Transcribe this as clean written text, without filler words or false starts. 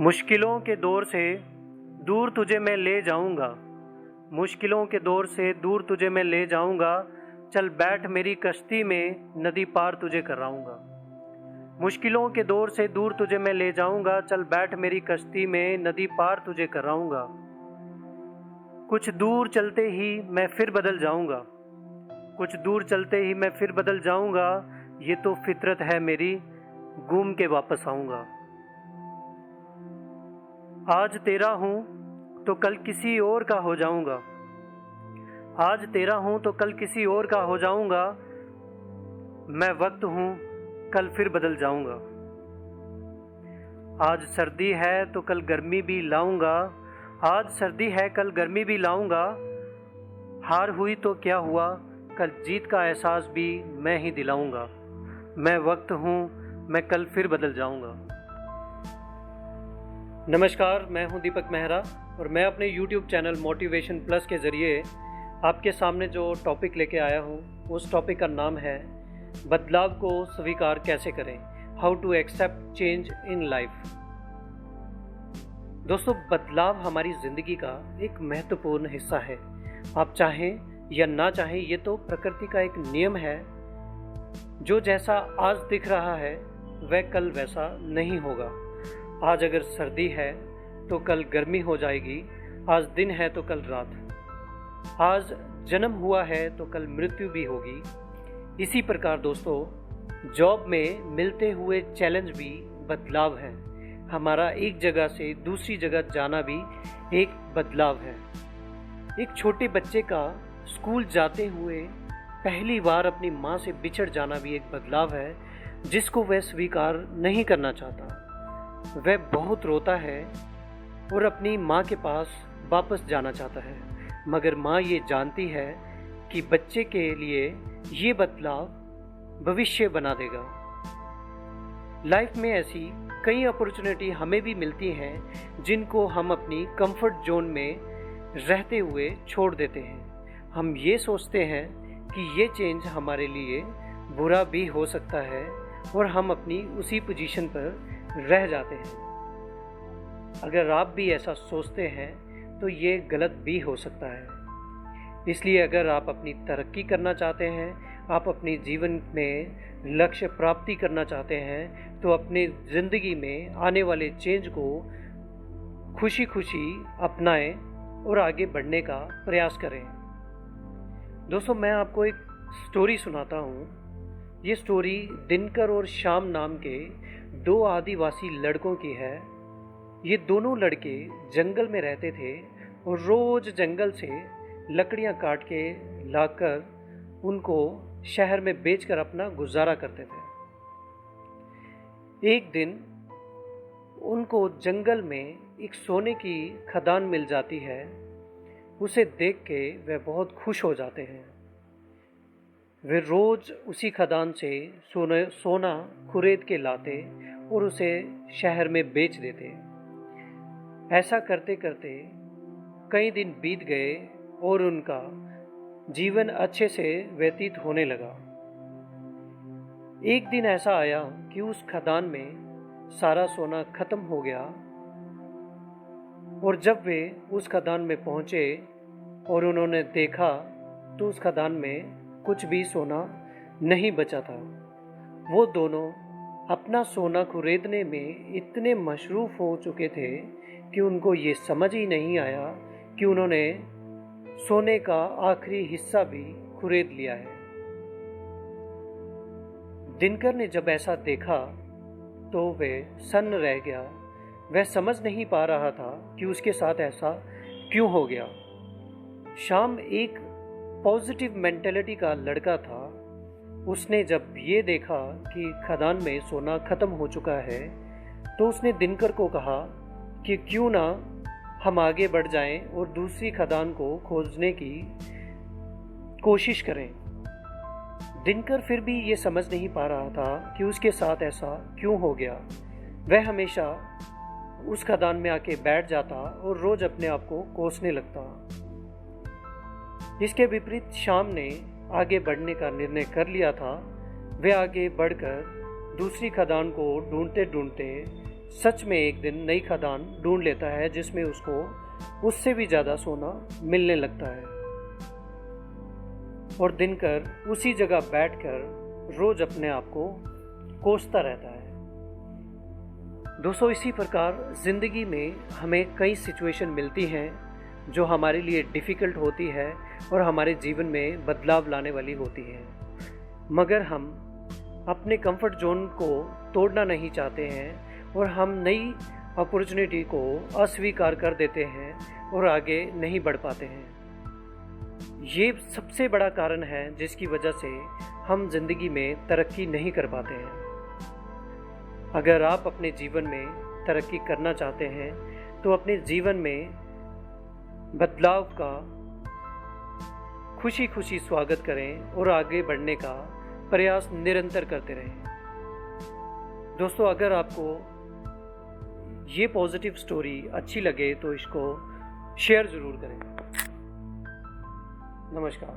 मुश्किलों के दौर से दूर तुझे मैं ले जाऊंगा, मुश्किलों के दौर से दूर तुझे मैं ले जाऊंगा। चल बैठ मेरी कश्ती में, नदी पार तुझे कराऊंगा। मुश्किलों के दौर से दूर तुझे मैं ले जाऊंगा, चल बैठ मेरी कश्ती में, नदी पार तुझे कराऊंगा। कुछ दूर चलते ही मैं फिर बदल जाऊंगा, कुछ दूर चलते ही मैं फिर बदल जाऊंगा। ये तो फितरत है मेरी, घूम के वापस आऊंगा। आज तेरा हूं तो कल किसी और का हो जाऊंगा, आज तेरा हूं तो कल किसी और का हो जाऊंगा। मैं वक्त हूं, कल फिर बदल जाऊंगा। आज सर्दी है तो कल गर्मी भी लाऊंगा, आज सर्दी है कल गर्मी भी लाऊंगा। हार हुई तो क्या हुआ, कल जीत का एहसास भी मैं ही दिलाऊंगा। मैं वक्त हूं, मैं कल फिर बदल जाऊंगा। नमस्कार, मैं हूं दीपक मेहरा और मैं अपने YouTube चैनल मोटिवेशन प्लस के ज़रिए आपके सामने जो टॉपिक लेके आया हूं, उस टॉपिक का नाम है बदलाव को स्वीकार कैसे करें, how to accept change in life. दोस्तों, बदलाव हमारी ज़िंदगी का एक महत्वपूर्ण हिस्सा है। आप चाहें या ना चाहें, ये तो प्रकृति का एक नियम है। जो जैसा आज दिख रहा है वह कल वैसा नहीं होगा। आज अगर सर्दी है तो कल गर्मी हो जाएगी, आज दिन है तो कल रात, आज जन्म हुआ है तो कल मृत्यु भी होगी। इसी प्रकार दोस्तों, जॉब में मिलते हुए चैलेंज भी बदलाव है। हमारा एक जगह से दूसरी जगह जाना भी एक बदलाव है। एक छोटे बच्चे का स्कूल जाते हुए पहली बार अपनी माँ से बिछड़ जाना भी एक बदलाव है, जिसको वह स्वीकार नहीं करना चाहता। वह बहुत रोता है और अपनी माँ के पास वापस जाना चाहता है, मगर माँ ये जानती है कि बच्चे के लिए ये बदलाव भविष्य बना देगा। लाइफ में ऐसी कई अपॉर्चुनिटी हमें भी मिलती हैं जिनको हम अपनी कंफर्ट जोन में रहते हुए छोड़ देते हैं। हम ये सोचते हैं कि ये चेंज हमारे लिए बुरा भी हो सकता है और हम अपनी उसी पोजीशन पर रह जाते हैं। अगर आप भी ऐसा सोचते हैं तो ये गलत भी हो सकता है। इसलिए अगर आप अपनी तरक्की करना चाहते हैं, आप अपने जीवन में लक्ष्य प्राप्ति करना चाहते हैं, तो अपने ज़िंदगी में आने वाले चेंज को खुशी खुशी अपनाएं और आगे बढ़ने का प्रयास करें। दोस्तों, मैं आपको एक स्टोरी सुनाता हूँ। ये स्टोरी दिनकर और श्याम नाम के दो आदिवासी लड़कों की है। ये दोनों लड़के जंगल में रहते थे और रोज जंगल से लकड़ियां काट के लाकर उनको शहर में बेचकर अपना गुजारा करते थे। एक दिन उनको जंगल में एक सोने की खदान मिल जाती है। उसे देख के वे बहुत खुश हो जाते हैं। वे रोज उसी खदान से सोना खुरेद के लाते और उसे शहर में बेच देते। ऐसा करते करते कई दिन बीत गए और उनका जीवन अच्छे से व्यतीत होने लगा। एक दिन ऐसा आया कि उस खदान में सारा सोना खत्म हो गया और जब वे उस खदान में पहुंचे और उन्होंने देखा तो उस खदान में कुछ भी सोना नहीं बचा था। वो दोनों अपना सोना खरीदने में इतने मशरूफ हो चुके थे कि उनको ये समझ ही नहीं आया कि उन्होंने सोने का आखिरी हिस्सा भी खरीद लिया है। दिनकर ने जब ऐसा देखा तो वह सन्न रह गया। वह समझ नहीं पा रहा था कि उसके साथ ऐसा क्यों हो गया। श्याम एक पॉजिटिव मेंटेलिटी का लड़का था। उसने जब ये देखा कि खदान में सोना खत्म हो चुका है तो उसने दिनकर को कहा कि क्यों ना हम आगे बढ़ जाएं और दूसरी खदान को खोजने की कोशिश करें। दिनकर फिर भी ये समझ नहीं पा रहा था कि उसके साथ ऐसा क्यों हो गया। वह हमेशा उस खदान में आके बैठ जाता और रोज अपने आप को कोसने लगता। इसके विपरीत श्याम ने आगे बढ़ने का निर्णय कर लिया था। वे आगे बढ़कर दूसरी खदान को ढूंढते ढूंढते सच में एक दिन नई खदान ढूंढ लेता है जिसमें उसको उससे भी ज़्यादा सोना मिलने लगता है और दिनकर उसी जगह बैठकर रोज अपने आप को कोसता रहता है। दोस्तों, इसी प्रकार ज़िंदगी में हमें कई सिचुएशन मिलती हैं जो हमारे लिए डिफ़िकल्ट होती है और हमारे जीवन में बदलाव लाने वाली होती है, मगर हम अपने कंफर्ट जोन को तोड़ना नहीं चाहते हैं और हम नई अपॉर्चुनिटी को अस्वीकार कर देते हैं और आगे नहीं बढ़ पाते हैं। ये सबसे बड़ा कारण है जिसकी वजह से हम जिंदगी में तरक्की नहीं कर पाते हैं। अगर आप अपने जीवन में तरक्की करना चाहते हैं तो अपने जीवन में बदलाव का खुशी खुशी स्वागत करें और आगे बढ़ने का प्रयास निरंतर करते रहें। दोस्तों, अगर आपको ये पॉजिटिव स्टोरी अच्छी लगे तो इसको शेयर ज़रूर करें। नमस्कार।